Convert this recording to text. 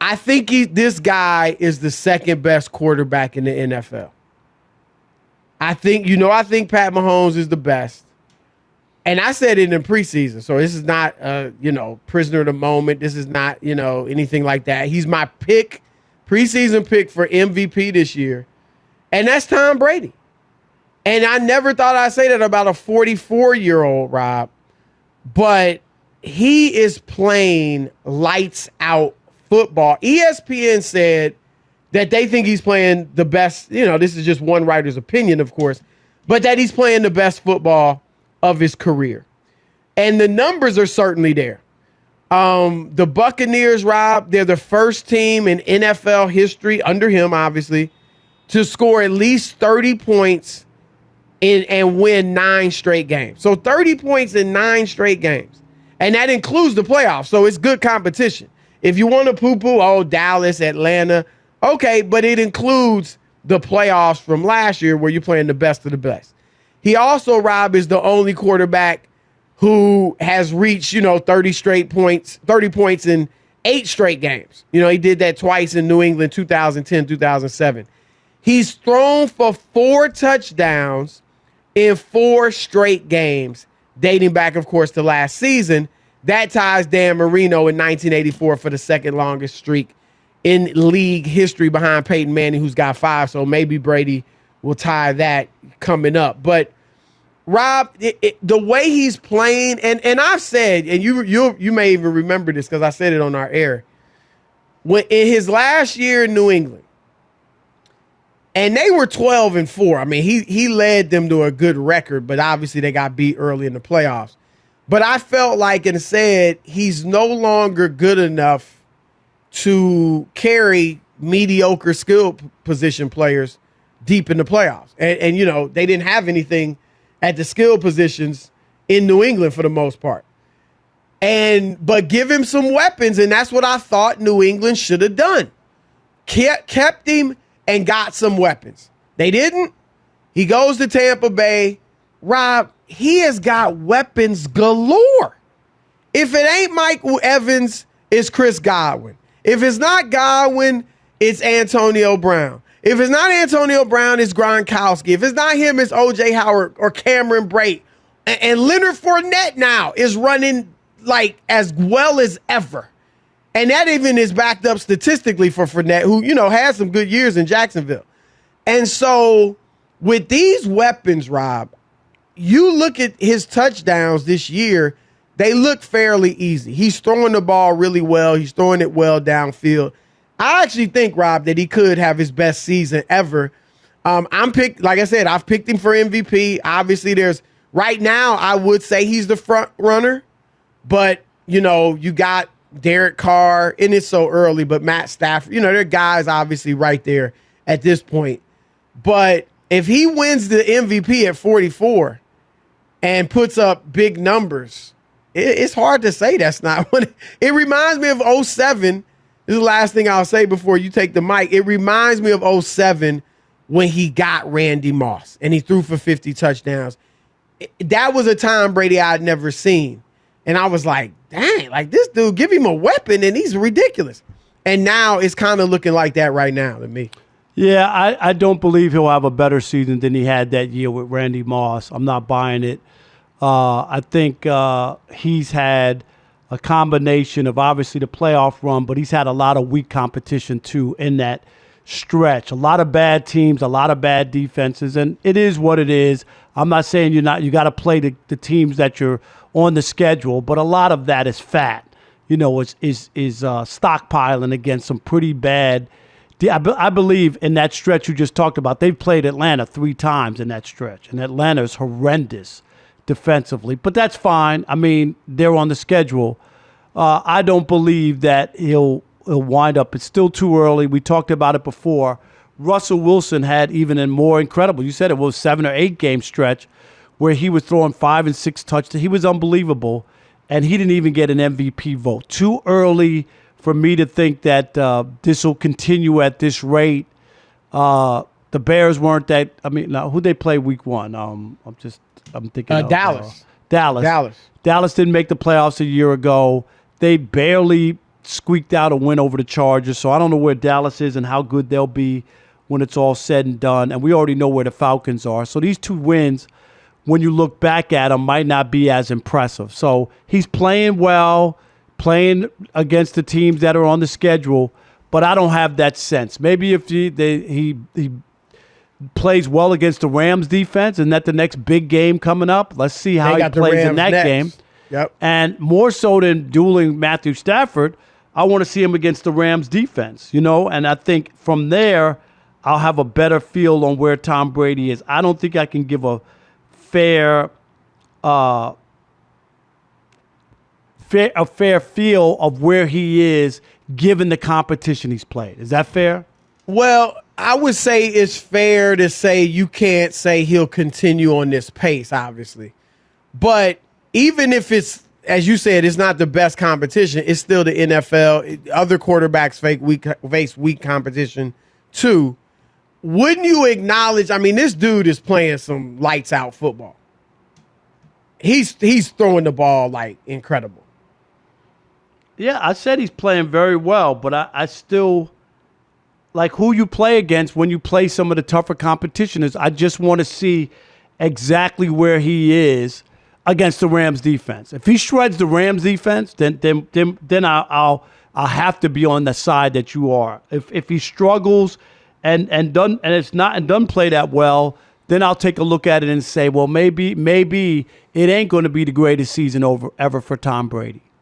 I think this guy is the second best quarterback in the NFL. I think Pat Mahomes is the best. And I said it in preseason, so this is not, prisoner of the moment. This is not, anything like that. He's my preseason pick for MVP this year, and that's Tom Brady. And I never thought I'd say that about a 44-year-old, Rob, but he is playing lights out football. ESPN said that they think he's playing the best, this is just one writer's opinion, of course, but that he's playing the best football of his career. And the numbers are certainly there. The Buccaneers, Rob, they're the first team in NFL history, under him, obviously, to score at least 30 points and win 9 straight games. So 30 points in 9 straight games. And that includes the playoffs. So it's good competition. If you want to poo-poo, Dallas, Atlanta, okay, but it includes the playoffs from last year where you're playing the best of the best. He also, Rob, is the only quarterback who has reached, 30 points in 8 straight games. He did that twice in New England, 2010, 2007. He's thrown for 4 touchdowns in 4 straight games, dating back, of course, to last season. That ties Dan Marino in 1984 for the second longest streak in league history behind Peyton Manning, who's got 5. So maybe Brady will tie that coming up. But Rob, the way he's playing, and I've said, and you may even remember this because I said it on our air, when in his last year in New England, and they were 12-4. I mean, he led them to a good record, but obviously they got beat early in the playoffs. But I felt like and said he's no longer good enough to carry mediocre skill position players deep in the playoffs. And they didn't have anything at the skill positions in New England for the most part. But give him some weapons, and that's what I thought New England should have done. Kept him and got some weapons. They didn't. He goes to Tampa Bay. Rob, he has got weapons galore. If it ain't Mike Evans, it's Chris Godwin. If it's not Godwin, it's Antonio Brown. If it's not Antonio Brown, it's Gronkowski. If it's not him, it's O.J. Howard or Cameron Brate. And Leonard Fournette now is running like as well as ever. And that even is backed up statistically for Fournette, who, had some good years in Jacksonville. And so with these weapons, Rob, you look at his touchdowns this year, they look fairly easy. He's throwing the ball really well. He's throwing it well downfield. I actually think, Rob, that he could have his best season ever. Like I said, I've picked him for MVP. Obviously, right now, I would say he's the front runner. But, you got Derek Carr, and it's so early, but Matt Stafford, there are guys obviously right there at this point. But if he wins the MVP at 44 and puts up big numbers, it's hard to say that's not what it reminds me of 07. This is the last thing I'll say before you take the mic. It reminds me of 07 when he got Randy Moss and he threw for 50 touchdowns. That was a Tom Brady I'd never seen. And I was like, dang, like this dude, give him a weapon and he's ridiculous. And now it's kind of looking like that right now to me. Yeah, I don't believe he'll have a better season than he had that year with Randy Moss. I'm not buying it. I think he's had a combination of obviously the playoff run, but he's had a lot of weak competition too in that stretch. A lot of bad teams, a lot of bad defenses, and it is what it is. I'm not saying you got to play the teams that you're on the schedule, but a lot of that is fat. Is stockpiling against some pretty bad. I believe in that stretch you just talked about, they've played Atlanta 3 times in that stretch, and Atlanta is horrendous defensively, but that's fine. I mean, they're on the schedule. I don't believe that he'll wind up. It's still too early. We talked about it before. Russell Wilson had even a more incredible, you said it was 7 or 8 game stretch where he was throwing 5 and 6 touchdowns. He was unbelievable, and he didn't even get an MVP vote. Too early for me to think that this will continue at this rate. The Bears weren't that. I mean, now, who they play week 1? I'm thinking of Dallas. Dallas didn't make the playoffs a year ago. They barely squeaked out a win over the Chargers, so I don't know where Dallas is and how good they'll be when it's all said and done. And we already know where the Falcons are. So these 2 wins, when you look back at them, might not be as impressive. So he's playing well, playing against the teams that are on the schedule, but I don't have that sense. Maybe if he plays well against the Rams defense, and that the next big game coming up, let's see how he plays in that game. Yep. And more so than dueling Matthew Stafford, I want to see him against the Rams defense, and I think from there, I'll have a better feel on where Tom Brady is. I don't think I can give a fair feel of where he is given the competition he's played. Is that fair? Well, I would say it's fair to say you can't say he'll continue on this pace, obviously. But even if it's, as you said, it's not the best competition, it's still the NFL. Other quarterbacks face weak competition too. Wouldn't you acknowledge, this dude is playing some lights out football. He's throwing the ball like incredible. Yeah, I said he's playing very well, but I still like who you play against when you play some of the tougher competition is I just want to see exactly where he is against the Rams defense. If he shreds the Rams defense, then I'll have to be on the side that you are. If he struggles and doesn't play that well, then I'll take a look at it and say, well, maybe it ain't going to be the greatest season ever for Tom Brady.